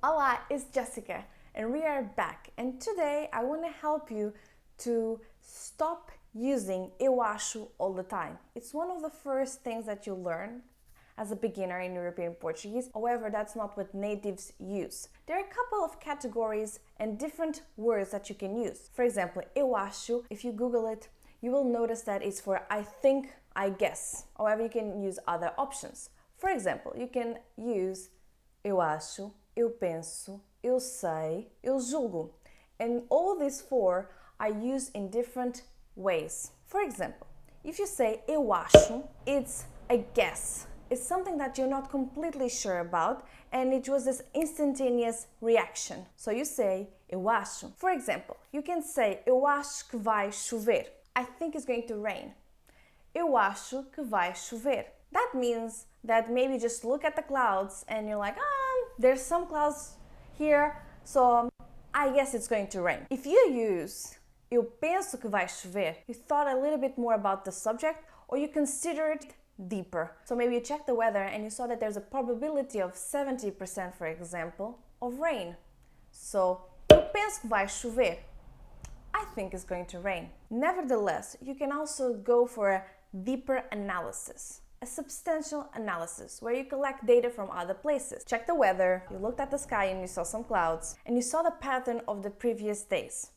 Olá, it's Jessica and we are back, and today I want to help you to stop using eu acho all the time. It's one of the first things that you learn as a beginner in European Portuguese. However, that's not what natives use. There are a couple of categories and different words that you can use. For example, eu acho, if you Google it, you will notice that it's for I think, I guess. However, you can use other options. For example, you can use eu acho, eu penso, eu sei, eu julgo. And all these four are used in different ways. For example, if you say eu acho, it's a guess. It's something that you're not completely sure about, and it was this instantaneous reaction. So you say eu acho. For example, you can say eu acho que vai chover. I think it's going to rain. Eu acho que vai chover. That means that maybe you just look at the clouds and you're like, there's some clouds here, so I guess it's going to rain. If you use eu penso que vai chover, you thought a little bit more about the subject, or you consider it deeper. So maybe you checked the weather and you saw that there's a probability of 70%, for example, of rain. So, eu penso que vai chover. I think it's going to rain. Nevertheless, you can also go for a deeper analysis, a substantial analysis, where you collect data from other places. Check the weather, you looked at the sky and you saw some clouds, and you saw the pattern of the previous days.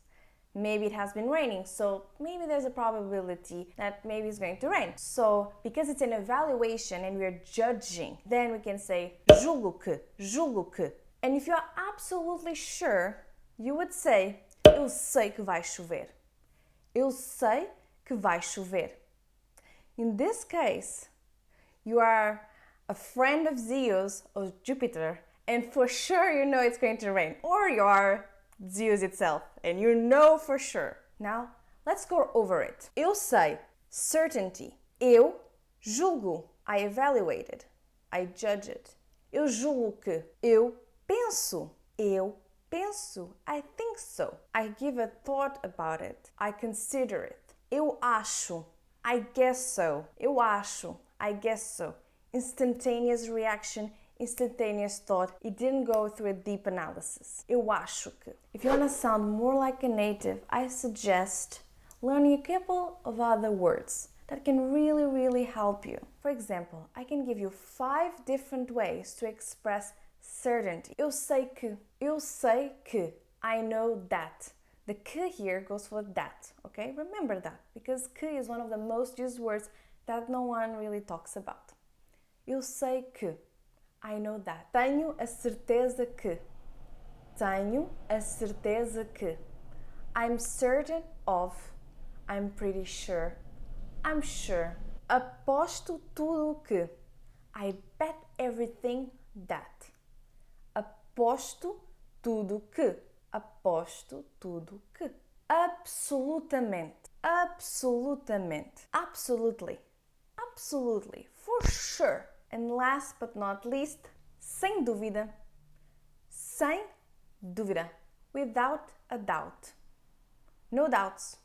Maybe it has been raining, so maybe there's a probability that maybe it's going to rain. So, because it's an evaluation and we're judging, then we can say julgo que. And if you're absolutely sure, you would say eu sei que vai chover. Eu sei que vai chover. In this case, you are a friend of Zeus or Jupiter, and for sure you know it's going to rain. Or you are Zeus itself, and you know for sure. Now, let's go over it. Eu sei, certainty. Eu julgo, I evaluated, I judge it. Eu julgo que. Eu penso, I think so. I give a thought about it, I consider it. Eu acho, I guess so. Eu acho, I guess so. Instantaneous reaction, instantaneous thought. It didn't go through a deep analysis. Eu acho que. If you want to sound more like a native, I suggest learning a couple of other words that can really help you. For example, I can give you 5 different ways to express certainty. Eu sei que. Eu sei que. I know that. The que here goes for that, okay? Remember that, because que is one of the most used words that no one really talks about. Eu sei que. I know that. Tenho a certeza que. Tenho a certeza que. I'm certain of. I'm pretty sure. I'm sure. Aposto tudo que. I bet everything that. Aposto tudo que. Aposto tudo que. Absolutamente. Absolutamente. Absolutely. Absolutely. For sure. And last but not least, sem dúvida. Sem dúvida. Without a doubt. No doubts.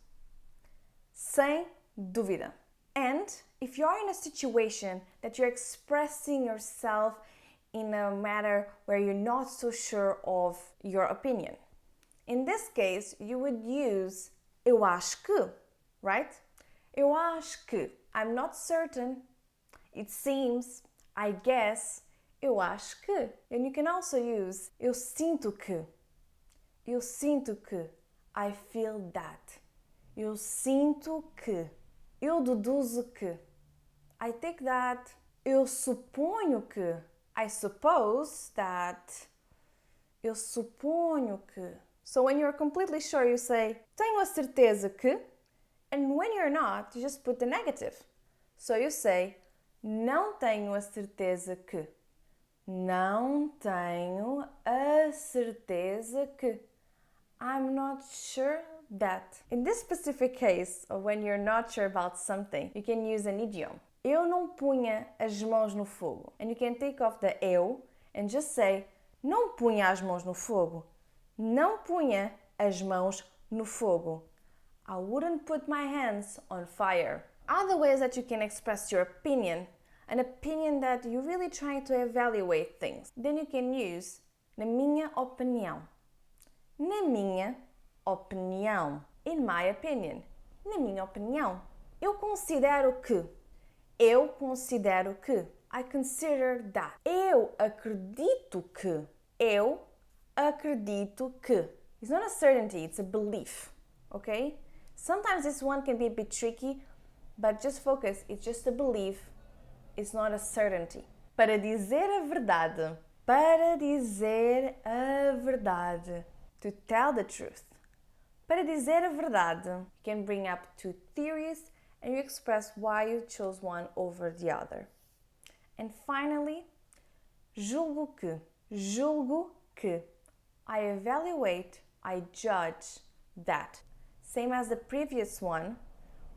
Sem dúvida. And if you're in a situation that you're expressing yourself in a matter where you're not so sure of your opinion, in this case, you would use eu acho que, right? Eu acho que. I'm not certain. It seems. I guess. Eu acho que. And you can also use eu sinto que. Eu sinto que. I feel that. Eu sinto que. Eu deduzo que. I take that. Eu suponho que. I suppose that. Eu suponho que. So when you're completely sure, you say tenho a certeza que. And when you're not, you just put the negative. So you say não tenho a certeza que. Não tenho a certeza que. I'm not sure that. In this specific case, or when you're not sure about something, you can use an idiom. Eu não punha as mãos no fogo. And you can take off the eu and just say não punha as mãos no fogo. Não punha as mãos no fogo. I wouldn't put my hands on fire. Other ways that you can express your opinion, an opinion that you're really trying to evaluate things, then you can use Na minha opinião. Na minha opinião. In my opinion. Na minha opinião. Eu considero que. Eu considero que. I consider that. Eu acredito que. Eu acredito que. It's not a certainty, it's a belief. Okay? Sometimes this one can be a bit tricky, but just focus, it's just a belief, it's not a certainty. Para dizer a verdade. Para dizer a verdade. To tell the truth. Para dizer a verdade, you can bring up two theories and you express why you chose one over the other. And finally, julgo que. Julgo que. I evaluate, I judge that. Same as the previous one,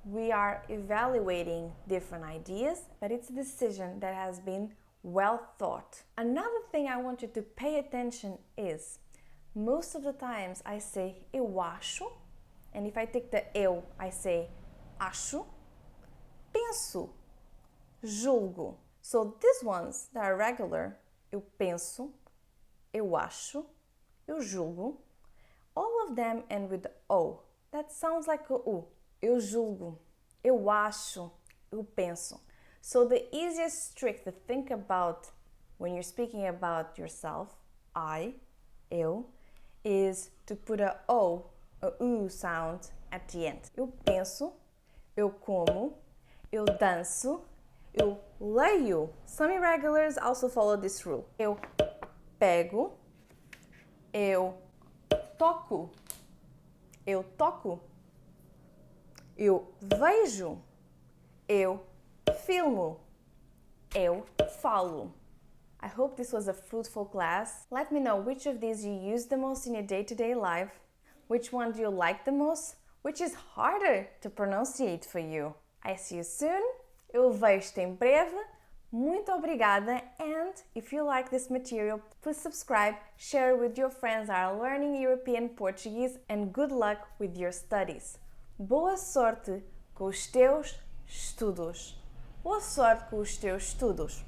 we are evaluating different ideas, but it's a decision that has been well thought. Another thing I want you to pay attention is, most of the times I say eu acho, and if I take the eu, I say acho, penso, julgo. So these ones that are regular, eu penso, eu acho, eu julgo, all of them end with the o. That sounds like a u. Eu julgo, eu acho, eu penso. So the easiest trick to think about when you're speaking about yourself, I, eu, is to put a o, a u sound at the end. Eu penso, eu como, eu danço, eu leio. Some irregulars also follow this rule. Eu pego, eu toco, eu toco, eu vejo, eu filmo, eu falo. I hope this was a fruitful class. Let me know which of these you use the most in your day-to-day life, which one do you like the most, which is harder to pronunciate for you. I see you soon. Eu vejo-te em breve. Muito obrigada, and if you like this material, please subscribe, share it with your friends that are learning European Portuguese, and good luck with your studies. Boa sorte com os teus estudos. Boa sorte com os teus estudos.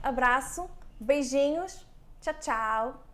Abraço, beijinhos, tchau, tchau!